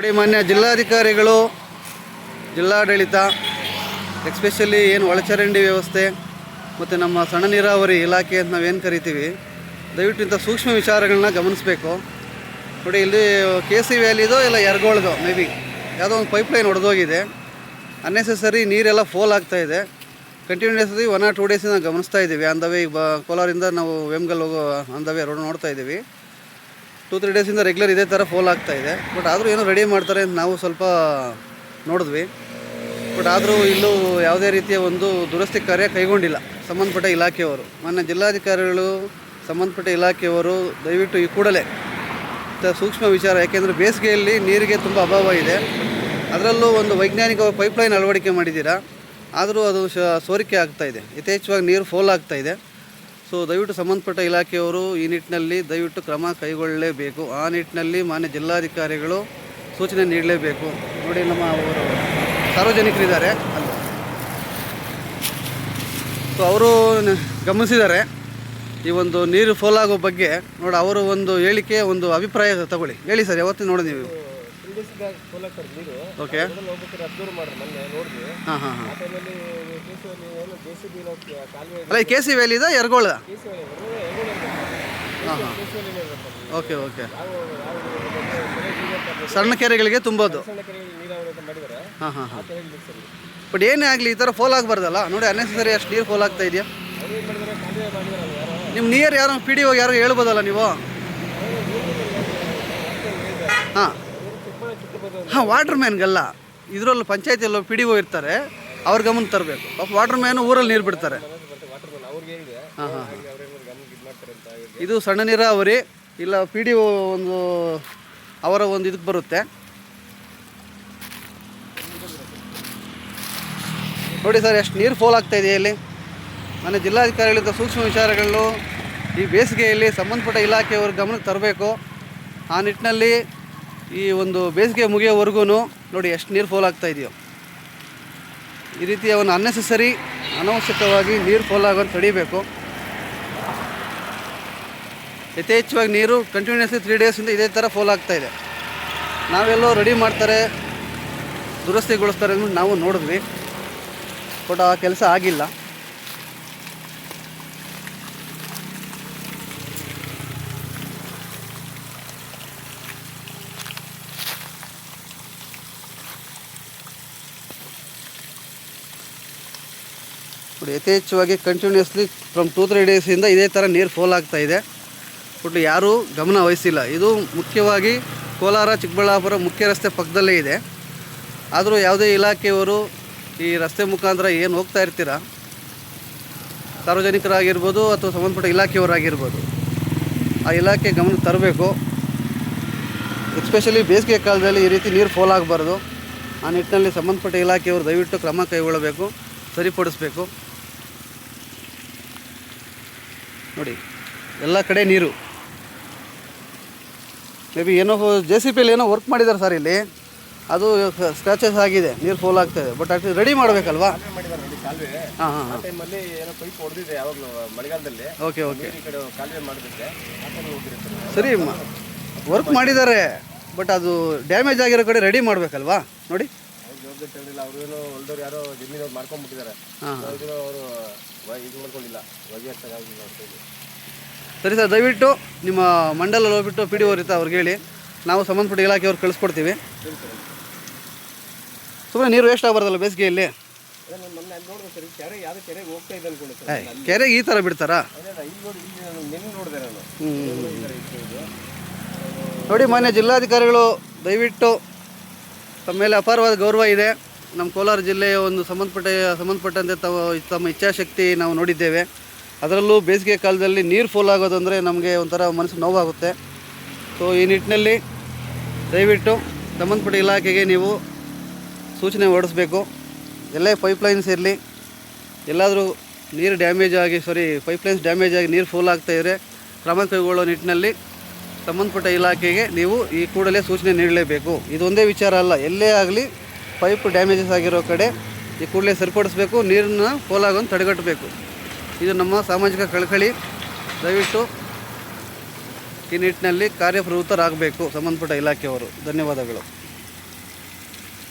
ನೋಡಿ, ಮಾನ್ಯ ಜಿಲ್ಲಾಧಿಕಾರಿಗಳು, ಜಿಲ್ಲಾಡಳಿತ, ಎಸ್ಪೆಷಲಿ ಏನು ಒಳಚರಂಡಿ ವ್ಯವಸ್ಥೆ ಮತ್ತು ನಮ್ಮ ಸಣ್ಣ ನೀರಾವರಿ ಇಲಾಖೆ ಅಂತ ನಾವೇನು ಕರಿತೀವಿ, ದಯವಿಟ್ಟು ಇಂಥ ಸೂಕ್ಷ್ಮ ವಿಚಾರಗಳನ್ನ ಗಮನಿಸಬೇಕು. ನೋಡಿ, ಇಲ್ಲಿ KC ವ್ಯಾಲಿದೋ ಇಲ್ಲ ಯರಗೋಳ್ದೋ ಮೇ ಬಿ ಯಾವುದೋ ಒಂದು ಪೈಪ್ಲೈನ್ ಒಡೆದೋಗಿದೆ. ಅನ್ನೆಸೆಸರಿ ನೀರೆಲ್ಲ ಫೋಲ್ ಆಗ್ತಾಯಿದೆ. ಕಂಟಿನ್ಯೂಸ್ಲಿ 1 or 2 ಡೇಸಿಂದ ಗಮನಿಸ್ತಾ ಇದ್ದೀವಿ. ಆನ್ ದ ವೇ ಕೋಲಾರಿಂದ ನಾವು ವೇಮ್ಗಲ್ ಹೋಗೋ ಆನ್ ದ ವೇ ರೋಡ್ ನೋಡ್ತಾ ಇದ್ದೀವಿ. 2-3 ಡೇಸಿಂದ ರೆಗ್ಯುಲರ್ ಇದೇ ಥರ ಫೋಲ್ ಆಗ್ತಾಯಿದೆ. ಬಟ್ ಆದರೂ ಏನೋ ರೆಡಿ ಮಾಡ್ತಾರೆ ಅಂತ ನಾವು ಸ್ವಲ್ಪ ನೋಡಿದ್ವಿ. ಬಟ್ ಆದರೂ ಇಲ್ಲೂ ಯಾವುದೇ ರೀತಿಯ ಒಂದು ದುರಸ್ತಿ ಕಾರ್ಯ ಕೈಗೊಂಡಿಲ್ಲ ಸಂಬಂಧಪಟ್ಟ ಇಲಾಖೆಯವರು. ಮಾನ್ಯ ಜಿಲ್ಲಾಧಿಕಾರಿಗಳು, ಸಂಬಂಧಪಟ್ಟ ಇಲಾಖೆಯವರು ದಯವಿಟ್ಟು ಈ ಕೂಡಲೇ ಸೂಕ್ಷ್ಮ ವಿಚಾರ, ಯಾಕೆಂದರೆ ಬೇಸಿಗೆಯಲ್ಲಿ ನೀರಿಗೆ ತುಂಬ ಅಭಾವ ಇದೆ. ಅದರಲ್ಲೂ ಒಂದು ವೈಜ್ಞಾನಿಕ ಪೈಪ್ಲೈನ್ ಅಳವಡಿಕೆ ಮಾಡಿದ್ದೀರಾ, ಆದರೂ ಅದು ಸೋರಿಕೆ ಆಗ್ತಾಯಿದೆ. ಯಥೇಚ್ಛವಾಗಿ ನೀರು ಫೋಲ್ ಆಗ್ತಾಯಿದೆ. ಸೊ ದಯವಿಟ್ಟು ಸಂಬಂಧಪಟ್ಟ ಇಲಾಖೆಯವರು ಈ ನಿಟ್ಟಿನಲ್ಲಿ ದಯವಿಟ್ಟು ಕ್ರಮ ಕೈಗೊಳ್ಳಲೇಬೇಕು. ಆ ನಿಟ್ಟಿನಲ್ಲಿ ಮಾನ್ಯ ಜಿಲ್ಲಾಧಿಕಾರಿಗಳು ಸೂಚನೆ ನೀಡಲೇಬೇಕು. ನೋಡಿ, ನಮ್ಮ ಅವರು ಸಾರ್ವಜನಿಕರಿದ್ದಾರೆ ಅಲ್ಲ, ಸೊ ಅವರು ಗಮನಿಸಿದ್ದಾರೆ ಈ ಒಂದು ನೀರು ಫೋಲ್ ಆಗೋ ಬಗ್ಗೆ. ನೋಡಿ, ಅವರು ಒಂದು ಹೇಳಿಕೆ, ಒಂದು ಅಭಿಪ್ರಾಯ ತಗೊಳ್ಳಿ. ಹೇಳಿ ಸರ್, ಯಾವತ್ತೂ ನೋಡಿ ನೀವು. ಓಕೆ, ಹಾಂ ಹಾಂ ಹಾಂ. ಅಲ್ಲ, KC ವ್ಯಾಲಿ ಇದೆ, ಯರಗೋಳ. ಹಾಂ ಹಾಂ, ಓಕೆ ಓಕೆ. ಸಣ್ಣ ಕೆರೆಗಳಿಗೆ ತುಂಬೋದು. ಹಾಂ ಹಾಂ ಹಾಂ. ಬಟ್ ಏನೇ ಆಗಲಿ ಈ ಥರ ಫೋಲ್ ಆಗಬಾರ್ದಲ್ಲ. ನೋಡಿ, ಅನ್ನೆಸರಿ ಅಷ್ಟು ನೀರು ಫೋಲ್ ಆಗ್ತಾ ಇದೆಯಾ. ನಿಮ್ಮ ನಿಯರ್ ಯಾರು PDO ಯಾರು ಹೇಳ್ಬೋದಲ್ಲ ನೀವು. ಹಾಂ ಹಾಂ, ವಾಟರ್ ಮ್ಯಾನ್ಗಲ್ಲ, ಇದರಲ್ಲೂ ಪಂಚಾಯತಿಯಲ್ಲೂ PDO ಇರ್ತಾರೆ, ಅವ್ರ ಗಮನ ತರಬೇಕು. ಪಾಪ ವಾಟರ್ ಮ್ಯಾನು ಊರಲ್ಲಿ ನೀರು ಬಿಡ್ತಾರೆ. ಹಾಂ ಹಾಂ, ಇದು ಸಣ್ಣ ನೀರಾವರಿ ಇಲ್ಲ PDO ಒಂದು ಅವರ ಒಂದು ಇದಕ್ಕೆ ಬರುತ್ತೆ. ನೋಡಿ ಸರ್, ಎಷ್ಟು ನೀರು ಫೋಲ್ ಆಗ್ತಾಯಿದೆ ಇಲ್ಲಿ. ಮನೆ ಜಿಲ್ಲಾಧಿಕಾರಿಗಳಿಂದ ಸೂಕ್ಷ್ಮ ವಿಚಾರಗಳನ್ನು ಈ ಬೇಸಿಗೆಯಲ್ಲಿ ಸಂಬಂಧಪಟ್ಟ ಇಲಾಖೆಯವ್ರ ಗಮನಕ್ಕೆ ತರಬೇಕು. ಆ ನಿಟ್ಟಿನಲ್ಲಿ ಈ ಒಂದು ಬೇಸಿಗೆ ಮುಗಿಯೋವರೆಗೂ ನೋಡಿ ಎಷ್ಟು ನೀರು ಫೋಲ್ ಆಗ್ತಾಯಿದೆಯೋ. ಈ ರೀತಿಯ ಒಂದು ಅನ್ನೆಸೆಸರಿ, ಅನವಶ್ಯಕವಾಗಿ ನೀರು ಫೋಲ್ ಆಗೋದು ತಡಿಬೇಕು. ಯಥೇಚ್ಛವಾಗಿ ನೀರು ಕಂಟಿನ್ಯೂಸ್ಲಿ 3 ಡೇಸಿಂದ ಇದೇ ಥರ ಫೋಲ್ ಆಗ್ತಾಯಿದೆ. ನಾವೆಲ್ಲೋ ರೆಡಿ ಮಾಡ್ತಾರೆ, ದುರಸ್ತಿಗೊಳಿಸ್ತಾರೆ ಅಂದ್ಬಿಟ್ಟು ನಾವು ನೋಡಿದ್ವಿ. ಬಟ್ ಆ ಕೆಲಸ ಆಗಿಲ್ಲ. ನೋಡಿ, ಯಥೇಚ್ಛವಾಗಿ ಕಂಟಿನ್ಯೂಸ್ಲಿ ಫ್ರಮ್ 2-3 ಡೇಸಿಂದ ಇದೇ ಥರ ನೀರು ಫೋಲ್ ಆಗ್ತಾಯಿದೆ. ಬಟ್ ಯಾರೂ ಗಮನ ವಹಿಸಿಲ್ಲ. ಇದು ಮುಖ್ಯವಾಗಿ ಕೋಲಾರ ಚಿಕ್ಕಬಳ್ಳಾಪುರ ಮುಖ್ಯ ರಸ್ತೆ ಪಕ್ಕದಲ್ಲೇ ಇದೆ. ಆದರೂ ಯಾವುದೇ ಇಲಾಖೆಯವರು ಈ ರಸ್ತೆ ಮುಖಾಂತರ ಏನು ಹೋಗ್ತಾ ಇರ್ತೀರ, ಸಾರ್ವಜನಿಕರಾಗಿರ್ಬೋದು ಅಥವಾ ಸಂಬಂಧಪಟ್ಟ ಇಲಾಖೆಯವರಾಗಿರ್ಬೋದು, ಆ ಇಲಾಖೆ ಗಮನಕ್ಕೆ ತರಬೇಕು. ಎಸ್ಪೆಷಲಿ ಬೇಸಿಗೆ ಕಾಲದಲ್ಲಿ ಈ ರೀತಿ ನೀರು ಫೋಲ್ ಆಗಬಾರ್ದು. ಆ ನಿಟ್ಟಿನಲ್ಲಿ ಸಂಬಂಧಪಟ್ಟ ಇಲಾಖೆಯವರು ದಯವಿಟ್ಟು ಕ್ರಮ ಕೈಗೊಳ್ಳಬೇಕು, ಸರಿಪಡಿಸಬೇಕು. ನೋಡಿ, ಎಲ್ಲ ಕಡೆ ನೀರು. ಮೇ ಬಿ ಏನೋ JCPಯಲ್ಲಿ ಏನೋ ವರ್ಕ್ ಮಾಡಿದ್ದಾರೆ ಸರ್ ಇಲ್ಲಿ, ಅದು ಸ್ಕ್ರಾಚಸ್ ಆಗಿದೆ, ನೀರು ಫೋಲ್ ಆಗ್ತಾಯಿದೆ. ಬಟ್ ಅದು ರೆಡಿ ಮಾಡಬೇಕಲ್ವಾ. ಹಾಂ ಹಾಂ ಹಾಂ, ಓಕೆ ಓಕೆ, ಸರಿ ವರ್ಕ್ ಮಾಡಿದ್ದಾರೆ. ಬಟ್ ಅದು ಡ್ಯಾಮೇಜ್ ಆಗಿರೋ ಕಡೆ ರೆಡಿ ಮಾಡಬೇಕಲ್ವಾ. ನೋಡಿ, ಸರಿ ಸರ್, ದಯವಿಟ್ಟು ನಿಮ್ಮ ಮಂಡಲಲ್ಲಿ ಹೋಗ್ಬಿಟ್ಟು PDO ಇರ್ತಾ ಅವ್ರಿಗೆ ಹೇಳಿ, ನಾವು ಸಂಬಂಧಪಟ್ಟ ಇಲಾಖೆಯವ್ರು ಕಳಿಸ್ಕೊಡ್ತೀವಿ. ಸುಮ್ಮನೆ ನೀರು ವೇಸ್ಟ್ ಆಗಬಾರ್ದಲ್ಲ ಬೇಸಿಗೆಯಲ್ಲಿ. ಕೆರೆಗೆ ಈ ಥರ ಬಿಡ್ತಾರಾ? ನೋಡಿ, ಮಾನ್ಯ ಜಿಲ್ಲಾಧಿಕಾರಿಗಳು ದಯವಿಟ್ಟು ತಮ್ಮ ಮೇಲೆ ಅಪಾರವಾದ ಗೌರವ ಇದೆ. ನಮ್ಮ ಕೋಲಾರ ಜಿಲ್ಲೆಯ ಒಂದು ಸಂಬಂಧಪಟ್ಟಂತೆ ತಮ್ಮ ಇಚ್ಛಾಶಕ್ತಿ ನಾವು ನೋಡಿದ್ದೇವೆ. ಅದರಲ್ಲೂ ಬೇಸಿಗೆ ಕಾಲದಲ್ಲಿ ನೀರು ಫೋಲ್ ಆಗೋದಂದರೆ ನಮಗೆ ಒಂಥರ ಮನಸ್ಸು ನೋವಾಗುತ್ತೆ. ಸೊ ಈ ನಿಟ್ಟಿನಲ್ಲಿ ದಯವಿಟ್ಟು ಸಂಬಂಧಪಟ್ಟ ಇಲಾಖೆಗೆ ನೀವು ಸೂಚನೆ ಹೊರಡಿಸ್ಬೇಕು. ಎಲ್ಲೇ ಪೈಪ್ಲೈನ್ಸ್ ಇರಲಿ, ಎಲ್ಲಾದರೂ ನೀರು ಪೈಪ್ಲೈನ್ಸ್ ಡ್ಯಾಮೇಜ್ ಆಗಿ ನೀರು ಫೋಲ್ ಆಗ್ತಾಯಿದ್ರೆ ಕ್ರಮ ಕೈಗೊಳ್ಳೋ ನಿಟ್ಟಿನಲ್ಲಿ ಸಂಬಂಧಪಟ್ಟ ಇಲಾಖೆಗೆ ನೀವು ಈ ಕೂಡಲೇ ಸೂಚನೆ ನೀಡಲೇಬೇಕು. ಇದೊಂದೇ ವಿಚಾರ ಅಲ್ಲ, ಎಲ್ಲೇ ಆಗಲಿ ಪೈಪ್ ಡ್ಯಾಮೇಜಸ್ ಆಗಿರೋ ಕಡೆ ಈ ಕೂಡಲೇ ಸರಿಪಡಿಸಬೇಕು, ನೀರನ್ನ ಫೋಲ್ ಆಗೋದು ತಡೆಗಟ್ಟಬೇಕು. ಇದು ನಮ್ಮ ಸಾಮಾಜಿಕ ಕಳಕಳಿ. ದಯವಿಟ್ಟು ಈ ನಿಟ್ಟಿನಲ್ಲಿ ಕಾರ್ಯಪ್ರವೃತ್ತರಾಗಬೇಕು ಸಂಬಂಧಪಟ್ಟ ಇಲಾಖೆಯವರು. ಧನ್ಯವಾದಗಳು.